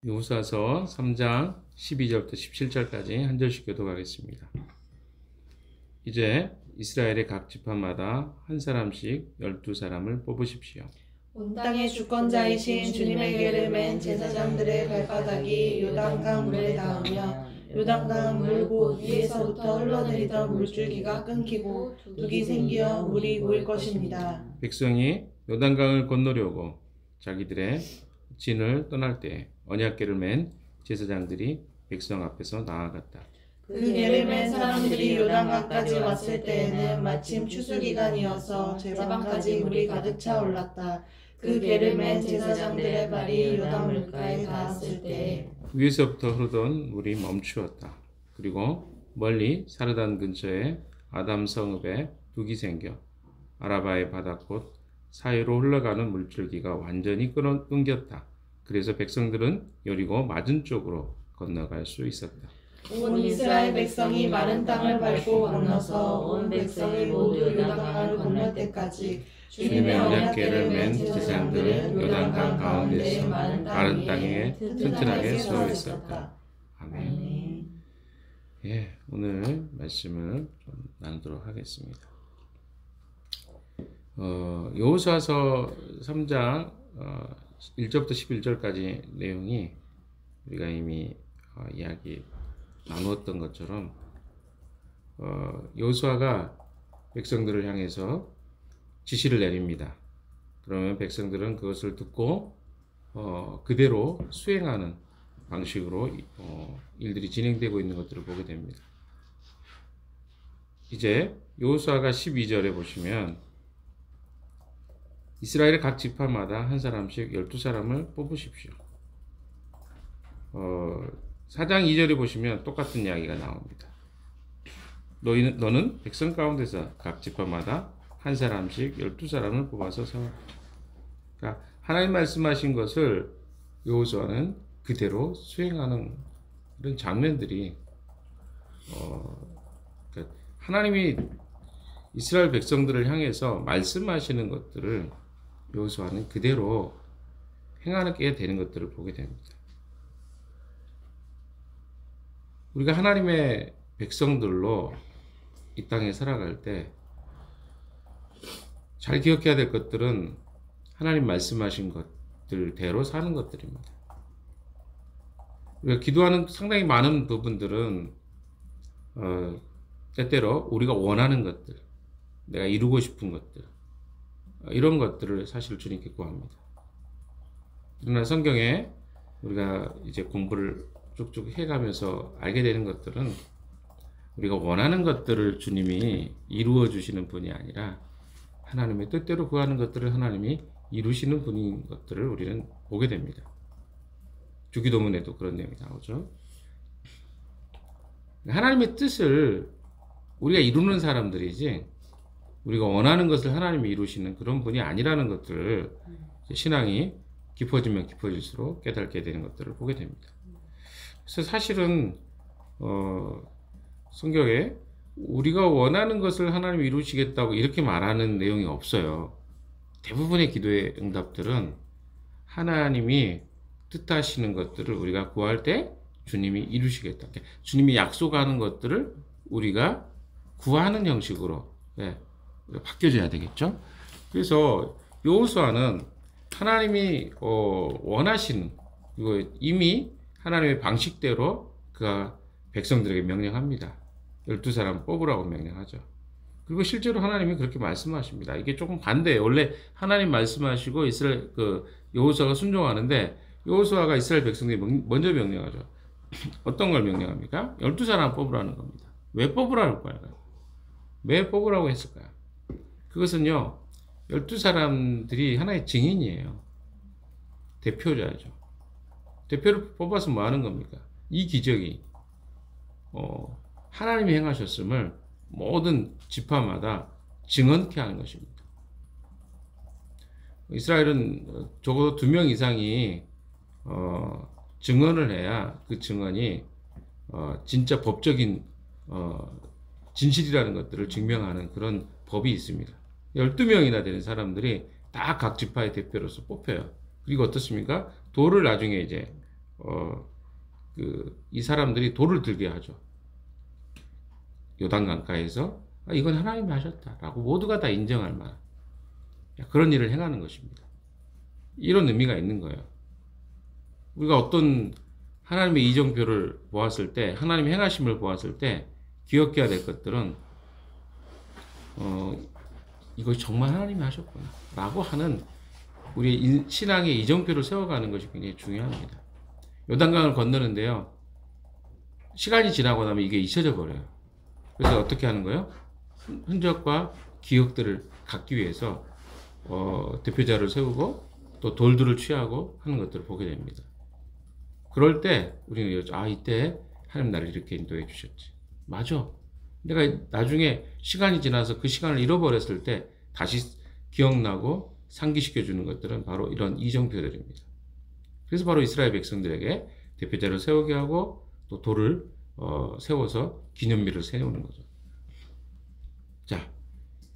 여호수아서 3장 12절부터 17절까지 한 절씩 교독하겠습니다. 이제 이스라엘의 각 지파마다 한 사람씩 12사람을 뽑으십시오. 온 땅의 주권자이신 주님의 계를 맨 제사장들의 발바닥이 요단강 물에 닿으며 요단강 물 곧 위에서부터 흘러내리던 물줄기가 끊기고 둑이 생겨 물이 고일 것입니다. 백성이 요단강을 건너려고 자기들의 진을 떠날 때 언약궤를 맨 제사장들이 백성 앞에서 나아갔다. 그 계를 맨 사람들이 요단강까지 왔을 때에는 마침 추수기간이어서 제방까지 물이 가득 차 올랐다. 그 계를 맨 제사장들의 발이 요단 물가에 닿았을 때 위에서부터 흐르던 물이 멈추었다. 그리고 멀리 사르단 근처에 아담 성읍에 둑이 생겨 아라바의 바닷꽃 사이로 흘러가는 물줄기가 완전히 끊겼다. 그래서 백성들은 여리고 맞은 쪽으로 건너갈 수 있었다. 온 이스라엘 백성이 마른 땅을 밟고 건너서 온 백성이 모두 요단강을 건널 때까지 주님의 언약궤를 맨 제사장들은 요단강 가운데서 마른 땅에 튼튼하게 서 있었다. 아멘. 예, 오늘 말씀을 좀 나누도록 하겠습니다. 여호수아서 3장 1절부터 11절까지 내용이 우리가 이미 이야기 나누었던 것처럼 여호수아가 백성들을 향해서 지시를 내립니다. 그러면 백성들은 그것을 듣고 그대로 수행하는 방식으로 일들이 진행되고 있는 것들을 보게 됩니다. 이제 여호수아가 12절에 보시면 이스라엘의 각 지파마다 한 사람씩 12사람을 뽑으십시오. 4장 2절에 보시면 똑같은 이야기가 나옵니다. 너는 백성 가운데서 각 지파마다 한 사람씩 12사람을 뽑아서 세워. 그러니까 하나님 말씀하신 것을 여호수아는 그대로 수행하는 이런 장면들이 그러니까 하나님이 이스라엘 백성들을 향해서 말씀하시는 것들을 여호수아는 그대로 행하게 되는 것들을 보게 됩니다. 우리가 하나님의 백성들로 이 땅에 살아갈 때 잘 기억해야 될 것들은 하나님 말씀하신 것들대로 사는 것들입니다. 우리가 기도하는 상당히 많은 부분들은 때때로 우리가 원하는 것들, 내가 이루고 싶은 것들, 이런 것들을 사실 주님께 구합니다. 그러나 성경에 우리가 이제 공부를 쭉쭉 해가면서 알게 되는 것들은 우리가 원하는 것들을 주님이 이루어 주시는 분이 아니라 하나님의 뜻대로 구하는 것들을 하나님이 이루시는 분인 것들을 우리는 보게 됩니다. 주기도문에도 그런 내용이 나오죠. 하나님의 뜻을 우리가 이루는 사람들이지 우리가 원하는 것을 하나님이 이루시는 그런 분이 아니라는 것들을 신앙이 깊어지면 깊어질수록 깨닫게 되는 것들을 보게 됩니다. 그래서 사실은 성경에 우리가 원하는 것을 하나님이 이루시겠다고 이렇게 말하는 내용이 없어요. 대부분의 기도의 응답들은 하나님이 뜻하시는 것들을 우리가 구할 때 주님이 이루시겠다. 주님이 약속하는 것들을 우리가 구하는 형식으로 바뀌어져야 되겠죠. 그래서 여호수아는 하나님이 원하시는 이거 이미 하나님의 방식대로 그가 백성들에게 명령합니다. 12사람 뽑으라고 명령하죠. 그리고 실제로 하나님이 그렇게 말씀하십니다. 이게 조금 반대예요. 원래 하나님 말씀하시고 이스라엘 여호수아가 순종하는데 여호수아가 이스라엘 백성들이 먼저 명령하죠. 어떤 걸 명령합니까? 12사람 뽑으라는 겁니다. 왜 뽑으라는 거예요? 왜 뽑으라고 했을까요? 그것은요, 12사람들이 하나의 증인이에요. 대표자죠. 대표를 뽑아서 뭐 하는 겁니까? 이 기적이 하나님이 행하셨음을 모든 지파마다 증언케 하는 것입니다. 이스라엘은 적어도 2명 이상이 증언을 해야 그 증언이 진짜 법적인 진실이라는 것들을 증명하는 그런 법이 있습니다. 12명이나 되는 사람들이 다 각 지파의 대표로서 뽑혀요. 그리고 어떻습니까? 돌을 나중에 이제 이 사람들이 돌을 들게 하죠. 요단 강가에서 이건 하나님이 하셨다라고 모두가 다 인정할 만한 그런 일을 행하는 것입니다. 이런 의미가 있는 거예요. 우리가 어떤 하나님의 이정표를 보았을 때, 하나님의 행하심을 보았을 때 기억해야 될 것들은 이거 정말 하나님이 하셨구나 라고 하는 우리 신앙의 이정표를 세워가는 것이 굉장히 중요합니다. 요단강을 건너는데요, 시간이 지나고 나면 이게 잊혀져 버려요. 그래서 어떻게 하는 거예요? 흔적과 기억들을 갖기 위해서 대표자를 세우고 또 돌들을 취하고 하는 것들을 보게 됩니다. 그럴 때 우리는 이때 하나님 나를 이렇게 인도해 주셨지. 맞아. 내가 나중에 시간이 지나서 그 시간을 잃어버렸을 때 다시 기억나고 상기시켜 주는 것들은 바로 이런 이정표들입니다. 그래서 바로 이스라엘 백성들에게 대표자를 세우게 하고 또 돌을 세워서 기념비를 세우는 거죠. 자,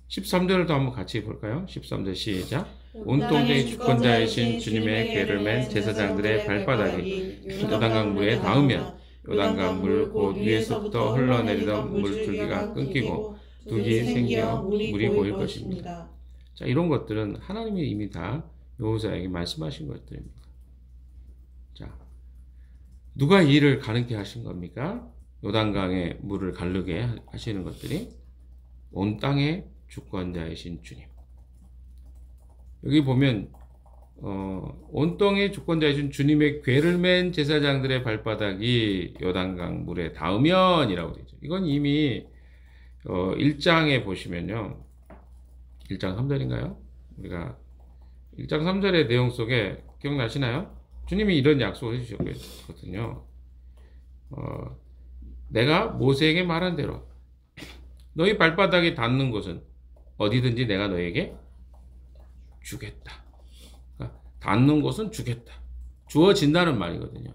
13절을 또 한번 같이 볼까요? 13절 시작. 온통의 주권자이신 주님의 궤를 맨 제사장들의 발바닥이 요단강 물에 닿으면 요단강 물 곧 위에서부터 흘러내리던 물줄기가 끊기고 둑이 생겨 물이 보일 것입니다. 자, 이런 것들은 하나님이 이미 다 여호수아에게 말씀하신 것들입니다. 자, 누가 이 일을 가능케 하신 겁니까? 요단강의 물을 가르게 하시는 것들이 온 땅의 주권자이신 주님. 여기 보면 온 땅의 주권자이신 주님의 궤를 맨 제사장들의 발바닥이 요단강 물에 닿으면 이라고 되죠. 이건 이미 1장에 보시면요, 1장 3절인가요? 우리가 1장 3절의 내용 속에 기억나시나요? 주님이 이런 약속을 해주셨거든요. 내가 모세에게 말한 대로 너희 발바닥에 닿는 곳은 어디든지 내가 너에게 주겠다. 그러니까 닿는 곳은 주겠다. 주어진다는 말이거든요.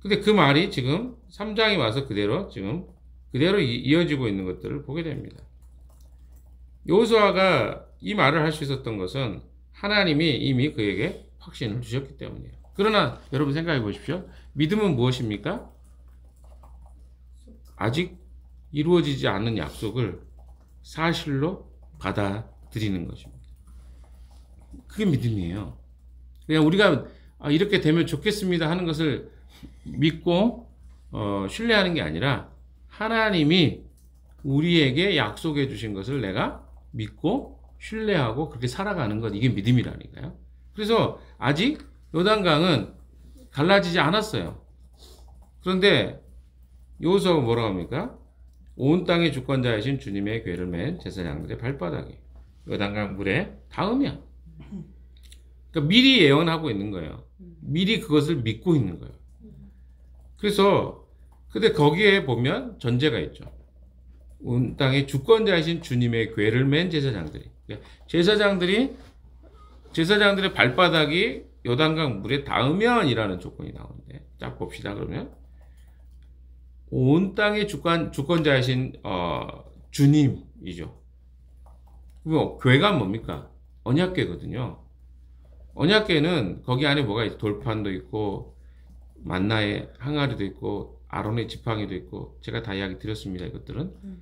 근데 그 말이 지금 3장에 와서 그대로 이어지고 있는 것들을 보게 됩니다. 여호수아가 이 말을 할 수 있었던 것은 하나님이 이미 그에게 확신을 주셨기 때문이에요. 그러나 여러분 생각해 보십시오. 믿음은 무엇입니까? 아직 이루어지지 않은 약속을 사실로 받아들이는 것입니다. 그게 믿음이에요. 그냥 우리가 이렇게 되면 좋겠습니다 하는 것을 믿고 신뢰하는 게 아니라 하나님이 우리에게 약속해 주신 것을 내가 믿고 신뢰하고 그렇게 살아가는 것, 이게 믿음이라니까요. 그래서 아직 요단강은 갈라지지 않았어요. 그런데 여호수아가 뭐라고 합니까? 온 땅의 주권자이신 주님의 궤를 맨 제사장들의 발바닥이 요단강 물에 닿으면, 그러니까 미리 예언하고 있는 거예요. 미리 그것을 믿고 있는 거예요. 그래서 근데 거기에 보면 전제가 있죠. 온 땅의 주권자이신 주님의 궤를 맨 제사장들이, 제사장들의 발바닥이 요단강 물에 닿으면이라는 조건이 나오는데, 자 봅시다. 그러면 온 땅의 주권자이신 주님이죠. 그럼 궤가 뭡니까? 언약궤거든요. 언약궤는 거기 안에 뭐가 있죠? 돌판도 있고 만나의 항아리도 있고 아론의 지팡이도 있고, 제가 다 이야기 드렸습니다.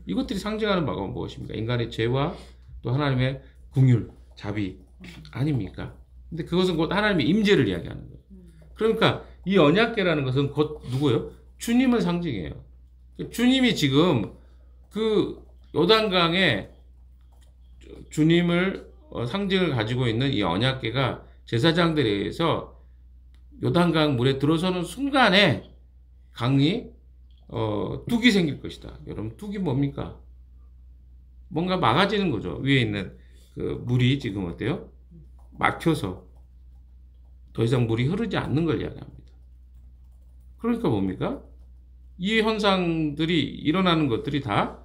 이것들이 상징하는 바가 무엇입니까? 인간의 죄와 또 하나님의 긍휼, 자비 아닙니까? 근데 그것은 곧 하나님의 임재를 이야기하는 거예요. 그러니까 이 언약궤라는 것은 곧 누구예요? 주님을 상징해요. 주님이 지금 그 요단강에 주님을 상징을 가지고 있는 이 언약궤가 제사장들에 의해서 요단강 물에 들어서는 순간에 강이 뚝이 생길 것이다. 여러분, 뚝이 뭡니까? 뭔가 막아지는 거죠. 위에 있는 그 물이 지금 어때요? 막혀서 더 이상 물이 흐르지 않는 걸 이야기합니다. 그러니까 뭡니까? 이 현상들이 일어나는 것들이 다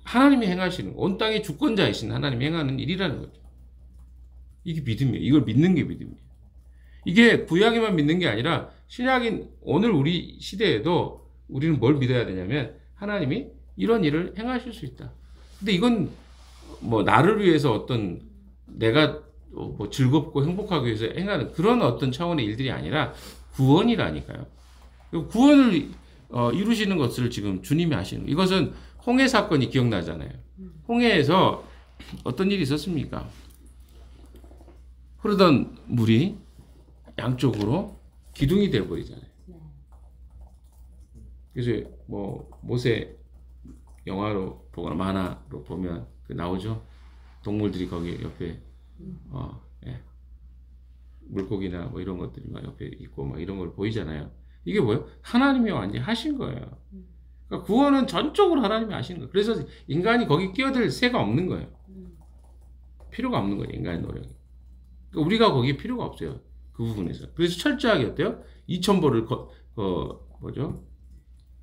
하나님이 행하시는, 온 땅의 주권자이신 하나님이 행하는 일이라는 거죠. 이게 믿음이에요. 이걸 믿는 게 믿음이에요. 이게 구약에만 믿는 게 아니라 신약인 오늘 우리 시대에도 우리는 뭘 믿어야 되냐면 하나님이 이런 일을 행하실 수 있다. 근데 이건 뭐 나를 위해서 어떤 내가 뭐 즐겁고 행복하기 위해서 행하는 그런 어떤 차원의 일들이 아니라 구원이라니까요. 구원을 이루시는 것을 지금 주님이 하시는 거예요. 이것은 홍해 사건이 기억나잖아요. 홍해에서 어떤 일이 있었습니까? 흐르던 물이 양쪽으로 기둥이 되어버리잖아요. 그래서 뭐 모세 영화로 보거나 만화로 보면 그 나오죠. 동물들이 거기 옆에 예. 물고기나 뭐 이런 것들이 막 옆에 있고 막 이런 걸 보이잖아요. 이게 뭐예요? 하나님이 완전히 하신 거예요. 그러니까 구원은 전적으로 하나님이 하시는 거예요. 그래서 인간이 거기 끼어들 새가 없는 거예요. 필요가 없는 거예요. 인간의 노력이. 그러니까 우리가 거기에 필요가 없어요. 그 부분에서. 그래서 철저하게 어때요? 2000보를 뭐죠?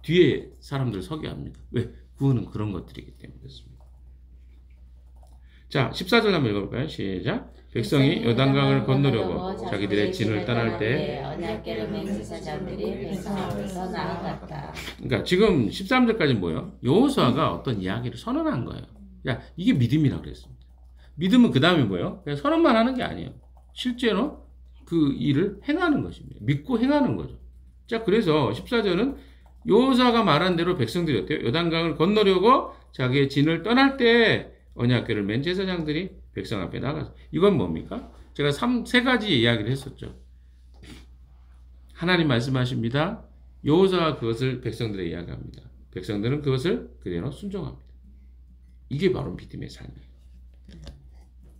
뒤에 사람들 서게 합니다. 왜? 구원은 그런 것들이기 때문에 그렇습니다. 자, 14절 한번 읽어볼까요? 시작. 백성이 요단강을 건너려고 자기들의 진을 떠날 때 언약궤를 맨 제사장들이 백성 앞에서 나아갔다. 그러니까 지금 13절까지 뭐예요? 여호수아가 어떤 이야기를 선언한 거예요. 야, 이게 믿음이라고 그랬습니다. 믿음은 그 다음에 뭐예요? 그냥 선언만 하는 게 아니에요. 실제로 그 일을 행하는 것입니다. 믿고 행하는 거죠. 자, 그래서 14절은 여호수아가 말한 대로 백성들이 어때요? 요단강을 건너려고 자기의 진을 떠날 때 언약궤를 맨 제사장들이 백성 앞에 나가서 이건 뭡니까? 제가 세 가지 이야기를 했었죠. 하나님 말씀하십니다. 여호수아가 그것을 백성들에게 이야기합니다. 백성들은 그것을 그대로 순종합니다. 이게 바로 믿음의 삶이에요.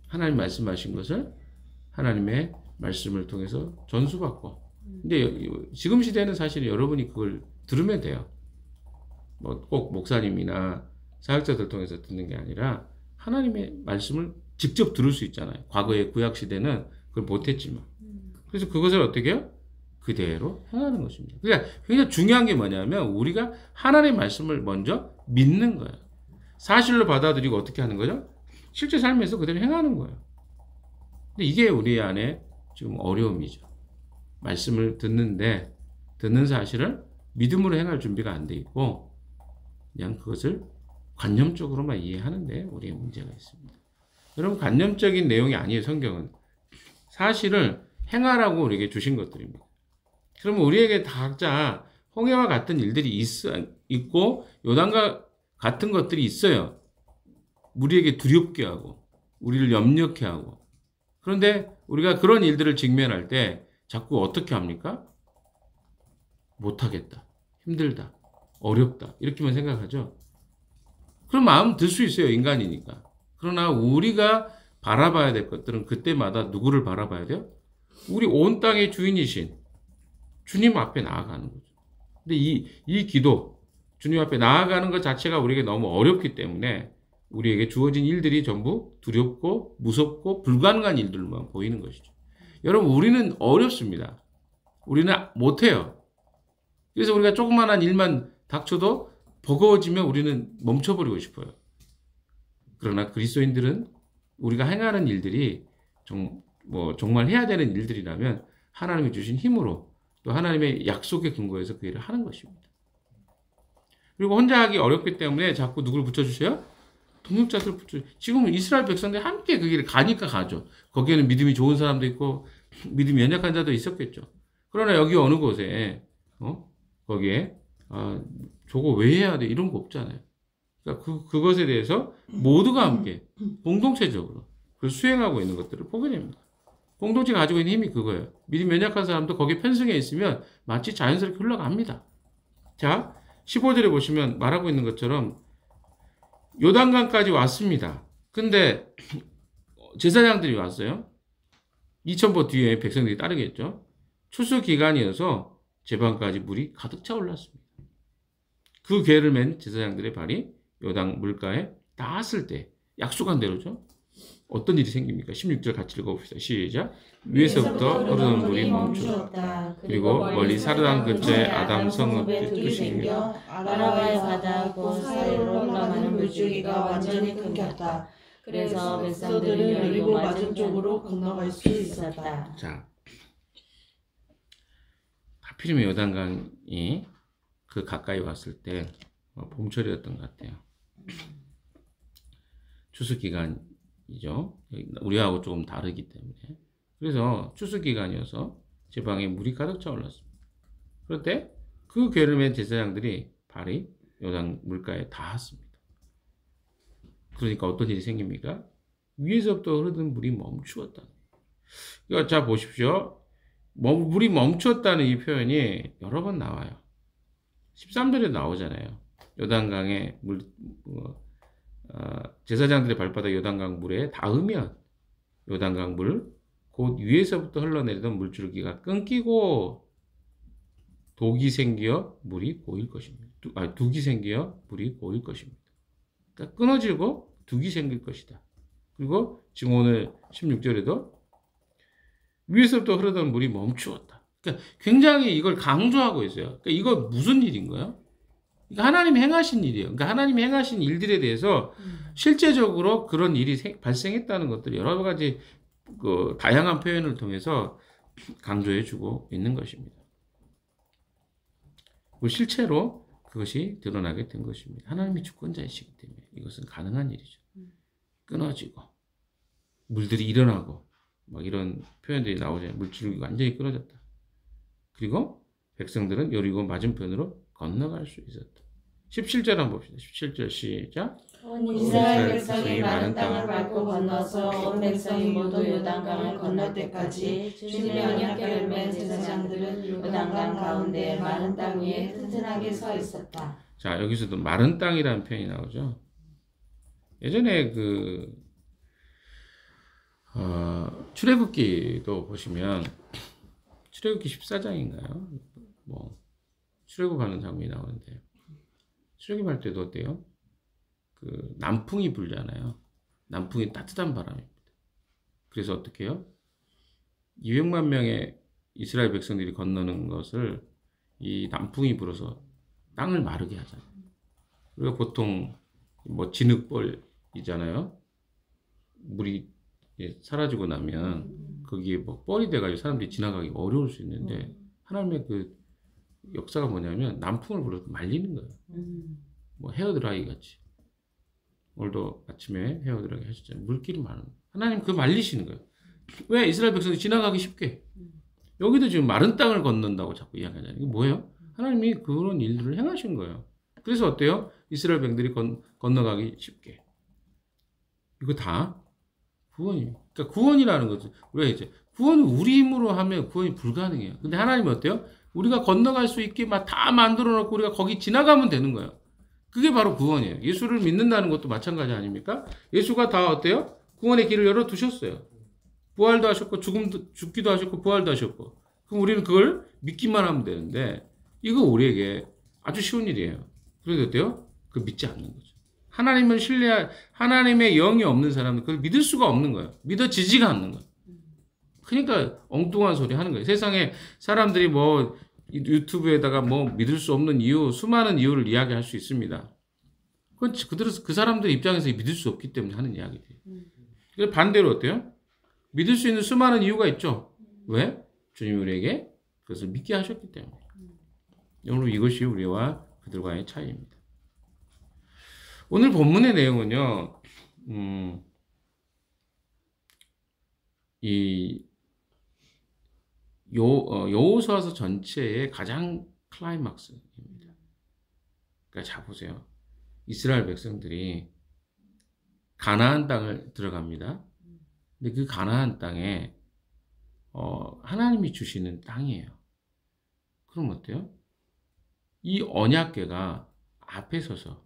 하나님 말씀하신 것을 하나님의 말씀을 통해서 전수받고. 근데 지금 시대는 사실 여러분이 그걸 들으면 돼요. 뭐 꼭 목사님이나 사역자들 통해서 듣는 게 아니라 하나님의 말씀을 직접 들을 수 있잖아요. 과거의 구약 시대는 그걸 못했지만. 그래서 그것을 어떻게 해요? 그대로 행하는 것입니다. 그러니까 굉장히 중요한 게 뭐냐면 우리가 하나님의 말씀을 먼저 믿는 거예요. 사실로 받아들이고 어떻게 하는 거죠? 실제 삶에서 그대로 행하는 거예요. 근데 이게 우리 안에 지금 어려움이죠. 말씀을 듣는데 듣는 사실을 믿음으로 행할 준비가 안 돼 있고 그냥 그것을 관념적으로만 이해하는데 우리의 문제가 있습니다. 여러분 관념적인 내용이 아니에요. 성경은 사실을 행하라고 우리에게 주신 것들입니다. 그러면 우리에게 다 각자 홍해와 같은 일들이 있고 요단과 같은 것들이 있어요. 우리에게 두렵게 하고 우리를 염려케 하고 그런데 우리가 그런 일들을 직면할 때 자꾸 어떻게 합니까? 못하겠다, 힘들다, 어렵다 이렇게만 생각하죠. 그런 마음 들 수 있어요. 인간이니까. 그러나 우리가 바라봐야 될 것들은 그때마다 누구를 바라봐야 돼요? 우리 온 땅의 주인이신 주님 앞에 나아가는 거죠. 근데 이 기도, 주님 앞에 나아가는 것 자체가 우리에게 너무 어렵기 때문에 우리에게 주어진 일들이 전부 두렵고 무섭고 불가능한 일들만 보이는 것이죠. 여러분, 우리는 어렵습니다. 우리는 못해요. 그래서 우리가 조그마한 일만 닥쳐도 버거워지면 우리는 멈춰버리고 싶어요. 그러나 그리스도인들은 우리가 행하는 일들이 정말 해야 되는 일들이라면 하나님이 주신 힘으로 또 하나님의 약속에 근거해서 그 일을 하는 것입니다. 그리고 혼자 하기 어렵기 때문에 자꾸 누굴 붙여주세요? 동역자들 붙여주세요. 지금 이스라엘 백성들이 함께 그 길을 가니까 가죠. 거기에는 믿음이 좋은 사람도 있고 믿음이 연약한 자도 있었겠죠. 그러나 여기 어느 곳에 거기에 저거 왜 해야 돼? 이런 거 없잖아요. 그러니까 그것에 대해서 모두가 함께 공동체적으로 그 수행하고 있는 것들을 보게 됩니다. 공동체가 가지고 있는 힘이 그거예요. 믿음이 연약한 사람도 거기에 편승해 있으면 마치 자연스럽게 흘러갑니다. 자, 15절에 보시면 말하고 있는 것처럼 요단강까지 왔습니다. 근데 제사장들이 왔어요. 2000보 뒤에 백성들이 따르겠죠. 추수 기간이어서 제방까지 물이 가득 차 올랐습니다. 그 궤를 맨 제사장들의 발이 요단 물가에 닿았을 때 약속한 대로죠. 어떤 일이 생깁니까? 16절 같이 읽어봅시다. 시작. 위에서부터 흐르는 물이 멈추었다. 그리고 멀리 사르단 근처의 아담 성읍의 뜻이 생겨 아라바의 바다 그 사이로 흘러가는 물줄기가 완전히 끊겼다. 그래서 백성들은 여리고 맞은 쪽으로 건너갈 수 있었다. 자, 하필이면 요단강이 그 가까이 왔을 때 봄철이었던 것 같아요. 추수 기간이죠. 우리하고 조금 다르기 때문에. 그래서 추수 기간이어서 제방에 물이 가득 차 올랐습니다. 그런데 그 괴를 맨 제사장들이 발이 요단 물가에 닿았습니다. 그러니까 어떤 일이 생깁니까? 위에서부터 흐르던 물이 멈추었다. 이거 자 보십시오. 물이 멈추었다는 이 표현이 여러 번 나와요. 13절에 나오잖아요. 요단강에 제사장들의 발바닥 요단강 물에 닿으면 요단강 물 곧 위에서부터 흘러내리던 물줄기가 끊기고 독이 생겨 물이 고일 것입니다. 둑이 생겨 물이 고일 것입니다. 그러니까 끊어지고 둑이 생길 것이다. 그리고 지금 오늘 16절에도 위에서부터 흐르던 물이 멈추었다. 그러니까 굉장히 이걸 강조하고 있어요. 그러니까 이거 무슨 일인 거예요? 그러니까 하나님이 행하신 일이에요. 그러니까 하나님이 행하신 일들에 대해서 실제적으로 그런 일이 발생했다는 것들 여러 가지 그 다양한 표현을 통해서 강조해주고 있는 것입니다. 그리고 실제로 그것이 드러나게 된 것입니다. 하나님이 주권자이시기 때문에 이것은 가능한 일이죠. 끊어지고 물들이 일어나고 막 이런 표현들이 나오잖아요. 물줄기가 완전히 끊어졌다. 그리고 백성들은 여리고 맞은편으로 건너갈 수 있었다. 17절 한번 봅시다. 17절 시작. 이스라엘 백성이 많은 땅을 밟고 건너서 온 백성이 모두 요단강을 건널 때까지 주님의 언약궤를 맨 제사장들은 요단강 가운데 마른 땅 위에 튼튼하게 서 있었다. 자, 여기서도 마른 땅이라는 표현이 나오죠. 예전에 출애굽기도 보시면 출애굽기 14장인가요? 뭐 출애굽하는 장면이 나오는데 출애굽할 때도 어때요? 그 남풍이 불잖아요. 남풍이 따뜻한 바람입니다. 그래서 어떻게 해요? 200만 명의 이스라엘 백성들이 건너는 것을 이 남풍이 불어서 땅을 마르게 하잖아요. 우리가 보통 뭐 진흙벌이잖아요. 물이 사라지고 나면 거기에 뭐 뻘이 돼가지고 사람들이 지나가기 어려울 수 있는데 하나님의 그 역사가 뭐냐면 남풍을 불어서 말리는 거예요. 뭐 헤어드라이 같이. 오늘도 아침에 헤어드라이 하셨잖아요. 물길이 많은 거예요. 하나님 그거 말리시는 거예요. 왜? 이스라엘 백성이 지나가기 쉽게. 여기도 지금 마른 땅을 건넌다고 자꾸 이야기하잖아요. 이게 뭐예요? 하나님이 그런 일들을 행하신 거예요. 그래서 어때요? 이스라엘 백성들이 건너가기 쉽게. 이거 다 구원이에요. 그러니까 구원이라는 것은 우리가 이제 구원은 우리 힘으로 하면 구원이 불가능해요. 근데 하나님은 어때요? 우리가 건너갈 수 있게 막 다 만들어 놓고 우리가 거기 지나가면 되는 거예요. 그게 바로 구원이에요. 예수를 믿는다는 것도 마찬가지 아닙니까? 예수가 다 어때요? 구원의 길을 열어 두셨어요. 부활도 하셨고 죽기도 하셨고 부활도 하셨고. 그럼 우리는 그걸 믿기만 하면 되는데 이거 우리에게 아주 쉬운 일이에요. 그런데 어때요? 그걸 믿지 않는 거죠. 하나님을 하나님의 영이 없는 사람은 그걸 믿을 수가 없는 거예요. 믿어지지가 않는 거예요. 그러니까 엉뚱한 소리 하는 거예요. 세상에 사람들이 뭐 유튜브에다가 뭐 믿을 수 없는 이유, 수많은 이유를 이야기할 수 있습니다. 그건 그 사람들 입장에서 믿을 수 없기 때문에 하는 이야기들이에요. 반대로 어때요? 믿을 수 있는 수많은 이유가 있죠. 왜? 주님이 우리에게 그것을 믿게 하셨기 때문에. 오늘 이것이 우리와 그들과의 차이입니다. 오늘 본문의 내용은요, 여호수아서 전체의 가장 클라이막스입니다. 그러니까 자 보세요. 이스라엘 백성들이 가나안 땅을 들어갑니다. 근데 그 가나안 땅에 하나님이 주시는 땅이에요. 그럼 어때요? 이 언약궤가 앞에 서서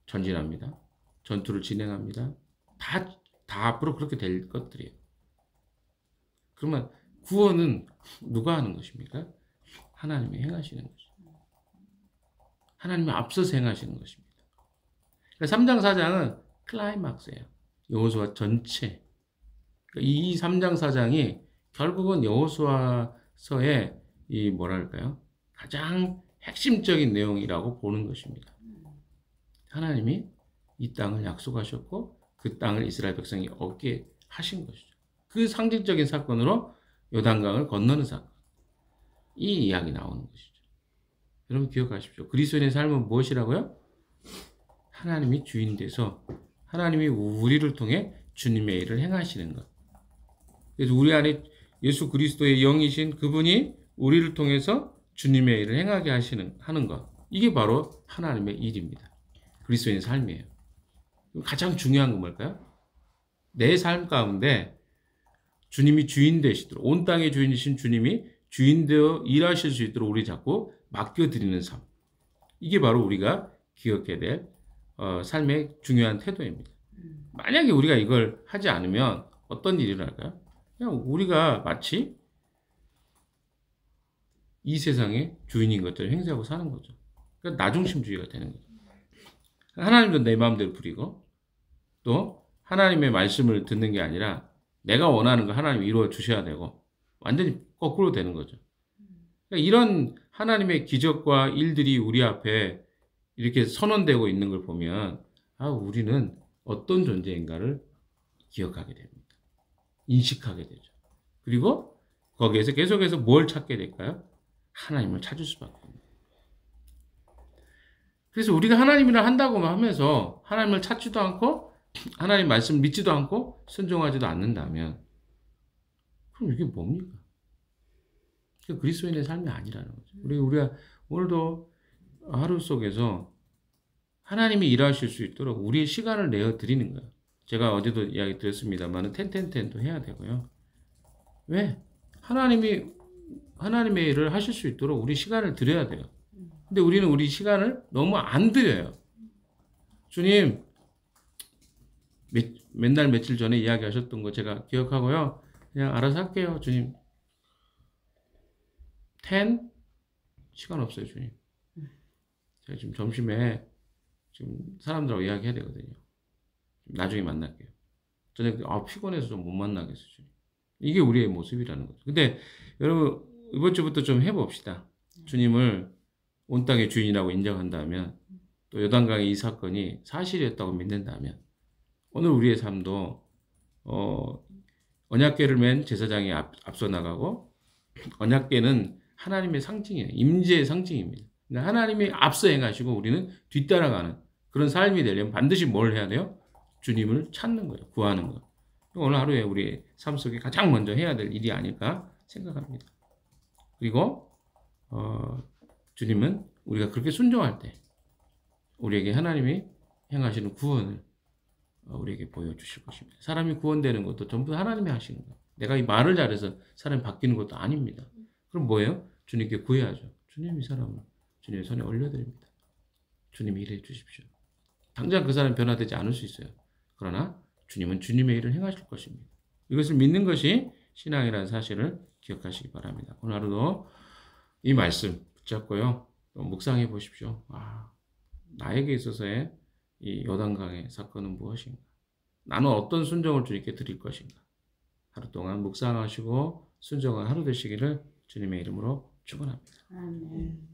전진합니다. 전투를 진행합니다. 다 앞으로 그렇게 될 것들이에요. 그러면 구원은 누가 하는 것입니까? 하나님이 행하시는 것입니다. 하나님이 앞서서 행하시는 것입니다. 그러니까 3장 4장은 클라이막스예요. 여호수아 전체. 그러니까 이 3장 4장이 결국은 여호수아서의 이 뭐랄까요? 가장 핵심적인 내용이라고 보는 것입니다. 하나님이 이 땅을 약속하셨고 그 땅을 이스라엘 백성이 얻게 하신 것이죠. 그 상징적인 사건으로 요단강을 건너는 사건. 이 이야기 나오는 것이죠. 여러분 기억하십시오. 그리스도인의 삶은 무엇이라고요? 하나님이 주인 돼서 하나님이 우리를 통해 주님의 일을 행하시는 것. 그래서 우리 안에 예수 그리스도의 영이신 그분이 우리를 통해서 주님의 일을 행하게 하는 것. 이게 바로 하나님의 일입니다. 그리스도인의 삶이에요. 가장 중요한 건 뭘까요? 내 삶 가운데 주님이 주인 되시도록, 온 땅의 주인이신 주님이 주인 되어 일하실 수 있도록 우리 자꾸 맡겨드리는 삶. 이게 바로 우리가 기억해야 될 삶의 중요한 태도입니다. 만약에 우리가 이걸 하지 않으면 어떤 일이 일어날까요? 그냥 우리가 마치 이 세상의 주인인 것처럼 행세하고 사는 거죠. 그러니까 나중심주의가 되는 거죠. 하나님도 내 마음대로 부리고 또 하나님의 말씀을 듣는 게 아니라 내가 원하는 거 하나님이 이루어 주셔야 되고 완전히 거꾸로 되는 거죠. 그러니까 이런 하나님의 기적과 일들이 우리 앞에 이렇게 선언되고 있는 걸 보면 우리는 어떤 존재인가를 기억하게 됩니다. 인식하게 되죠. 그리고 거기에서 계속해서 뭘 찾게 될까요? 하나님을 찾을 수밖에 없습니다. 그래서 우리가 하나님이라 한다고 하면서 하나님을 찾지도 않고 하나님 말씀을 믿지도 않고 순종하지도 않는다면 그럼 이게 뭡니까? 그리스도인의 삶이 아니라는 거죠. 우리가 오늘도 하루 속에서 하나님이 일하실 수 있도록 우리의 시간을 내어 드리는 거예요. 제가 어제도 이야기 드렸습니다만 텐텐텐도 해야 되고요. 왜? 하나님의 일을 하실 수 있도록 우리 시간을 드려야 돼요. 근데 우리는 우리 시간을 너무 안 드려요. 주님, 맨날 며칠 전에 이야기하셨던 거 제가 기억하고요. 그냥 알아서 할게요, 주님. 10? 시간 없어요, 주님. 제가 지금 점심에 지금 사람들하고 이야기해야 되거든요. 나중에 만날게요. 저녁 피곤해서 좀 못 만나겠어요, 주님. 이게 우리의 모습이라는 거죠. 근데 여러분 이번 주부터 좀 해봅시다. 주님을 온 땅의 주인이라고 인정한다면 또 요단강의 이 사건이 사실이었다고 믿는다면 오늘 우리의 삶도 언약궤를 맨 제사장이 앞서 나가고 언약궤는 하나님의 상징이에요. 임재의 상징입니다. 그러니까 하나님이 앞서 행하시고 우리는 뒤따라가는 그런 삶이 되려면 반드시 뭘 해야 돼요? 주님을 찾는 거예요. 구하는 거. 오늘 하루에 우리의 삶 속에 가장 먼저 해야 될 일이 아닐까 생각합니다. 그리고 주님은 우리가 그렇게 순종할 때 우리에게 하나님이 행하시는 구원을 우리에게 보여주실 것입니다. 사람이 구원되는 것도 전부 하나님이 하시는 거예요. 내가 이 말을 잘해서 사람이 바뀌는 것도 아닙니다. 그럼 뭐예요? 주님께 구해야죠. 주님 이 사람을 주님의 손에 올려드립니다. 주님이 일해 주십시오. 당장 그 사람이 변화되지 않을 수 있어요. 그러나 주님은 주님의 일을 행하실 것입니다. 이것을 믿는 것이 신앙이라는 사실을 기억하시기 바랍니다. 오늘 하루도 이 말씀 붙잡고요. 묵상해 보십시오. 나에게 있어서의 이 요단강의 사건은 무엇인가? 나는 어떤 순종을 주님께 드릴 것인가? 하루 동안 묵상하시고 순종한 하루 되시기를 주님의 이름으로 축원합니다. 아멘.